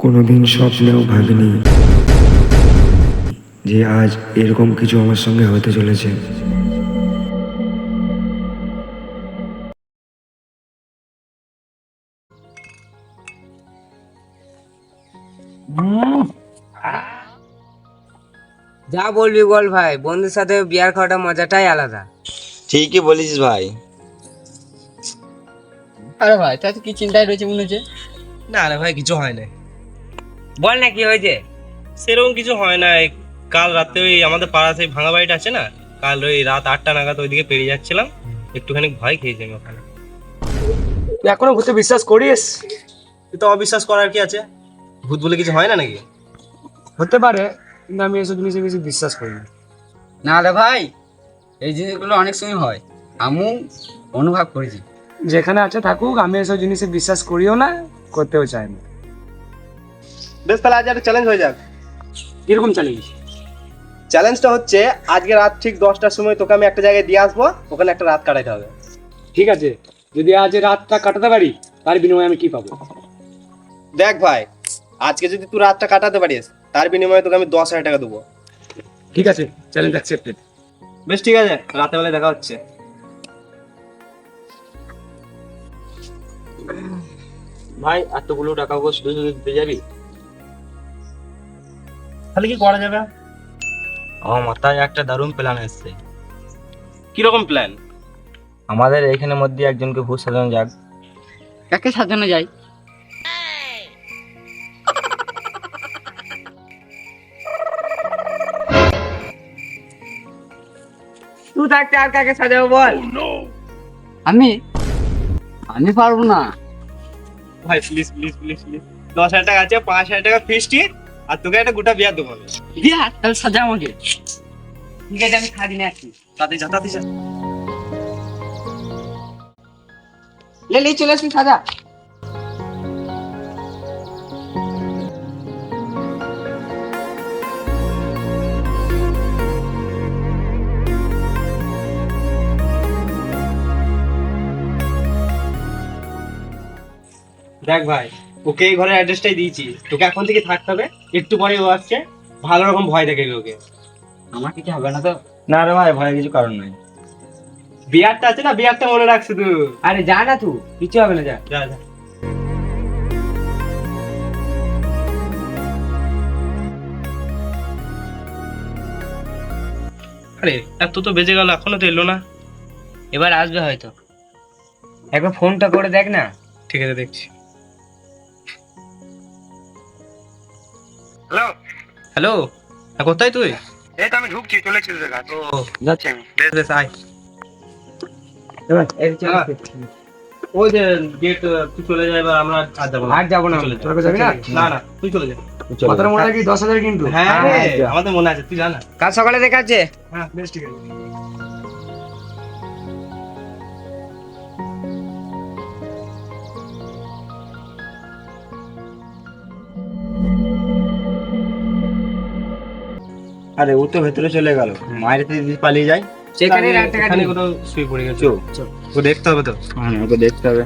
কোনোদিন স্বপ্নেও ভাবিনি যে আজ এরকম কিছু আমার সঙ্গে হতে চলেছে। যা বলবি বল ভাই, বন্ধুর সাথে বিয়ার খাওয়াটা মজাটাই আলাদা। ঠিকই বলেছিস ভাই। আরে ভাই তাই কি চিন্তায় রয়েছে মনে হচ্ছে? না রে ভাই, কিছু হয় না। বল না কি হয়েছে। সেরকম কিছু হয় না। কাল রাতে ওই আমাদের পাড়া সেই ভাঙা বাড়িটা আছে না, কাল ওই রাত 8টা নাগাদ ওইদিকে পেরিয়ে যাচ্ছিলাম, একটুখানি ভয় খেয়েছি আমি ওখানে। তুই এখনো ভূতে বিশ্বাস করিস? তুই তো অবিশ্বাস করার কি আছে? ভূত বলে কিছু হয় না নাকি? হতে পারে, কিন্তু আমি এসব জিনিসে বেশি বিশ্বাস করি না। না রে ভাই, এই জিনিসগুলো অনেক সময় হয়, আমিও অনুভব করেছি। যেখানে আছে থাকুক, আমি এসব জিনিসে বিশ্বাস করিও না, করতেও চাই না। বেশ, তাহলে আজ একটা চ্যালেঞ্জ হয়ে যাক। কিরকম চ্যালেঞ্জ? চ্যালেঞ্জটা হচ্ছে আজকে রাত ঠিক 10টার সময় তোকে আমি একটা জায়গায় দিয়ে আসবো, ওখানে একটা রাত কাটাইতে হবে। ঠিক আছে, যদি আজ রাতটা কাটাতে পারি তার বিনিময়ে আমি কি পাবো? দেখ ভাই, আজকে যদি তুই রাতটা কাটাতে পারিস তার বিনিময়ে তোকে আমি 10,000 টাকা দেবো। ঠিক আছে, চ্যালেঞ্জ অ্যাকসেপ্টেড। বেশ ঠিক আছে, রাতের বেলায় দেখা হচ্ছে। ভাই এতগুলো টাকা শুধু শুধু দিতে যাবি? তাহলে কি করা যাবে? আমার মাথায় একটা দারুণ প্ল্যান এসছে। কিরকম প্ল্যান? আমাদের এখানের মধ্যে একজনকে ভূত সাজানো যাক। কাকে সাজানো যায়? তুই থাকতে আর কাকে সাজাবো বল। আমি আমি পারবো না। ভাই প্লিজ প্লিজ প্লিজ প্লিজ, 10,000 টাকা আছে, 5,000 টাকা ফিস্টি, আর তোকে একটা গোটা বিয়া দেবো আমি। দিয়া তাহলে সাজা আমাকে। ঠিক আছে, আমি খাদি না আসছি। তাড়াতাড়ি যা, তাড়াতাড়ি যা। লে চলে আসবি সাজা। দেখ ভাই, ওকে এই ঘরের অ্যাড্রেসটাই দিয়েছি, তোকে এখন থেকে থাকতে হবে। একটু পরে ও আসছে, ভালো রকম ভয় দেখে ওকে। আমার কিছু হবে না তো? না রে ভাই, ভয়ের কিছু কারণ নাই। বিয়ারটা আছে না, বিয়ারটা মনে রাখছি তুই। আরে যা না, তুই কিছু হবে না, যা। যা যা। আরে এত তো বেজে গেল, এখনো তো এলো না। এবার আসবে হয়তো, একবার ফোনটা করে দেখ না। ঠিক আছে, দেখছি। হ্যালো হ্যালো, কোথায় তুই? এই তো আমি ঢুকছি, চলেছি তোদের কাছে। ও যাচ্ছি আমি। বেশ বেশ, আয়। এই চল। হ্যাঁ। ওই যে গেট, তুই চলে যাই, এবার আমরা আর যাবো না। আর যাবো না, চলে যা। তোরা যাবি না? না না, তুই চলে যা। মাথার মনে রাখি 10,000 কিন্তু। হ্যাঁ হ্যাঁ, রে, আমাদের মনে আছে, তুই জানা। কাল সকালে দেখাচ্ছে। হ্যাঁ বেশ, ঠিক আছে। আরে ও তো ভেতরে চলে গেল, মায়ের যদি পালিয়ে যায়। সেখানে রাতটা এখানে কাটবি। কোথাও শুয়ে পড়ে গেছে। চো ও দেখতে হবে তো। হ্যাঁ, ওকে দেখতে হবে।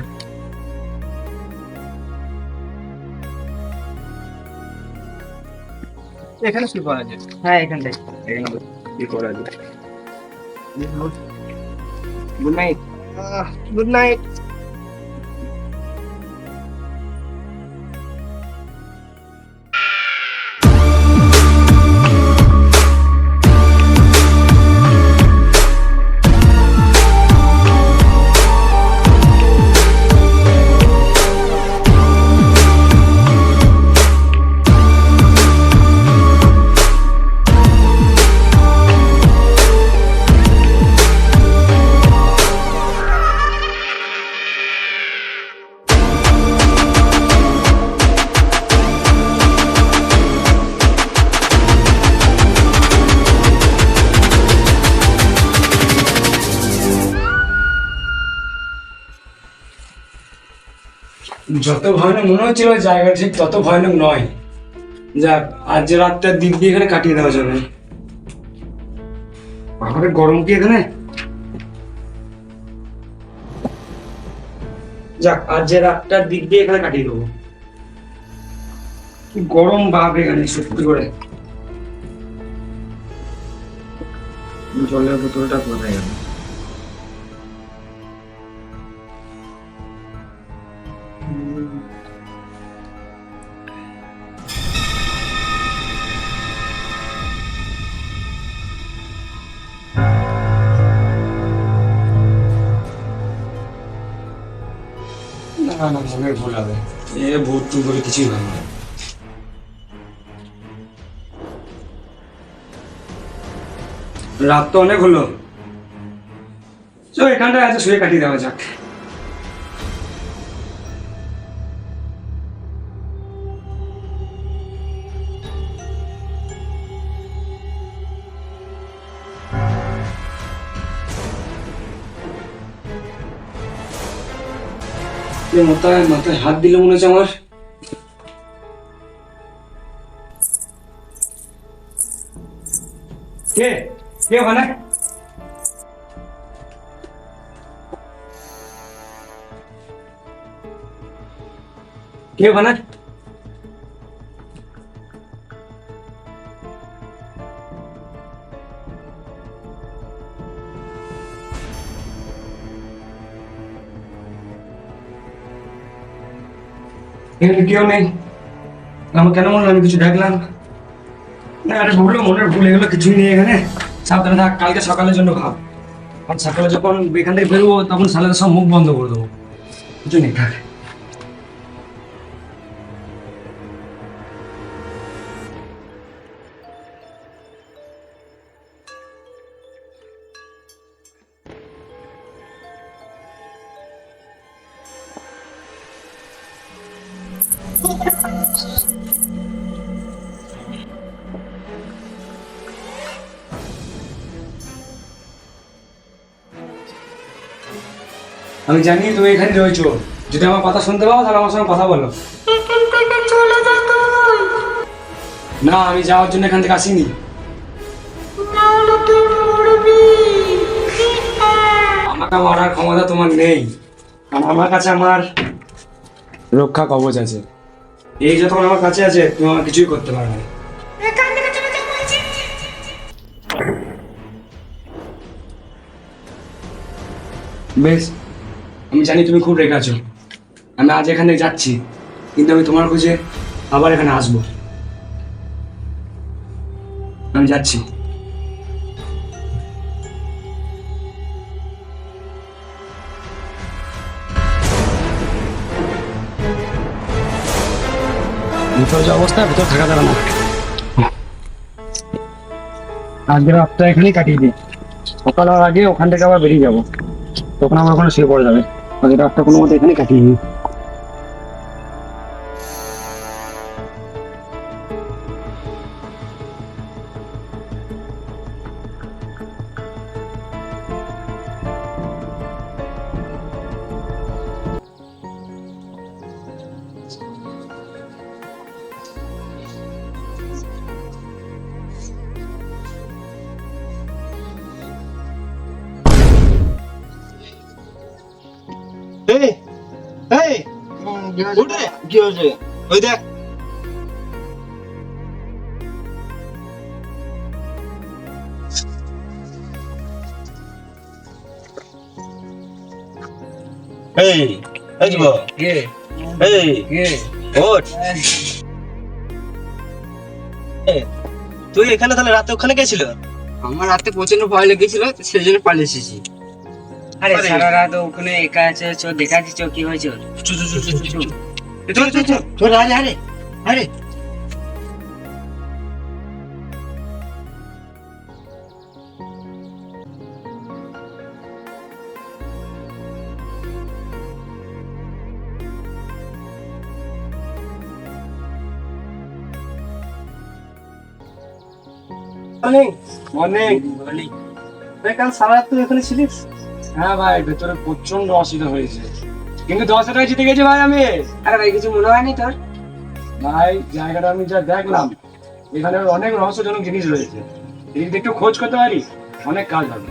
এখানে শুয়ে পড়া যায়। হ্যাঁ, এখানটাই। এখানে কি করা যায়? Good night. Good night. যত ভয়ানক মনে হচ্ছিল ওই জায়গা ঠিক তত ভয়ানক নয়। যাক, আজ যে রাতটা দিক দিয়ে এখানে কাটিয়ে দেওয়া যাবে। বাবারে গরম কি এখানে! যাক, আজ যে রাতটা দিক দিয়ে এখানে কাটিয়ে দেবো। কি গরম ভাব এখানে সত্যি করে। জলের বোতলটা কোথায় গেল? না না, মনের ভুল হবে। এ ভূত টুত বলে কিছুই হয় না। রাত তো অনেক হলো, চলো এখানটায় আছে শুয়ে কাটিয়ে দেওয়া যাক। মাথায় মাথায় হাত দিলে মনে হচ্ছে আমার। কে কে ওখানে? কে ওখানে? এখানে কেউ নেই। আমার কেন মনে হলো আমি কিছু দেখলাম না? আরে ভুলো, মনের ভুল, এগুলো কিছুই নেই এখানে। সাবধানে থাক, কালকে সকালের জন্য ভাব। কারণ সকালে যখন এখান থেকে বেরোবো তখন সালের সব মুখ বন্ধ করে দেবো। কিছু নেই, থাক। আমি জানি তুমি এখানে রয়েছো। যদি আমার কথা শুনতে পাও তাহলে আমার সঙ্গে কথা বলো। না, আমি যাওয়ার জন্য এখান থেকে আসিনি। আমাকে মারার ক্ষমতা তোমার নেই, কারণ আমার কাছে আমার রক্ষা কবচ আছে। এই যতক্ষণ আমার কাছে আছে তুমি আমার কিছুই করতে পারবে না। বেশ, আমি জানি তুমি খুব রেগে আছো। আমি আজ এখানে যাচ্ছি, কিন্তু আমি তোমার খুঁজে আবার এখানে আসবো। আমি যাচ্ছি। ভিতর যে অবস্থা, ভিতর থাকা যাবে না। আজকে রাতটা এখানেই কাটিয়ে দিই। সকাল হওয়ার আগে ওখান থেকে আবার বেরিয়ে যাবো, তখন আমার ওখানে শুয়ে পড়ে যাবে। আজকে রাতটা কোনো মতো এখানে কাটিয়ে দিই। এই এই উঠ রে, কি হয়েছে? ওই দেখ। এই এই যুবক, কে এই কে? ওঠ। এই, তুই এখানে তাহলে রাতে ওখানে গেছিল? আমার রাতে প্রচন্ড ভয় লেগেছিল, সেই জন্য পালিয়ে এসেছি। আরে আরে। সারা রাত ওখানে একা আছে, চো দেখা দিচ্ছ কি হয়েছে ওর। চল চল চল চল চল চল চল চল চল। আরে আরে আরে মর্নিং মর্নিং। বলি, তুই কাল সারা রাত তুই এখানে ছিলিস? হ্যাঁ ভাই, ভেতরে প্রচন্ড অসুবিধা হয়েছে, কিন্তু 10 টাকায় জিতে গেছি ভাই আমি। আরে ভাই কিছু মনে হয়নি তোর? ভাই জায়গাটা আমি যা দেখলাম, এখানে অনেক রহস্যজনক জিনিস রয়েছে। যদি একটু খোঁজ করতে পারি অনেক কাজ হবে।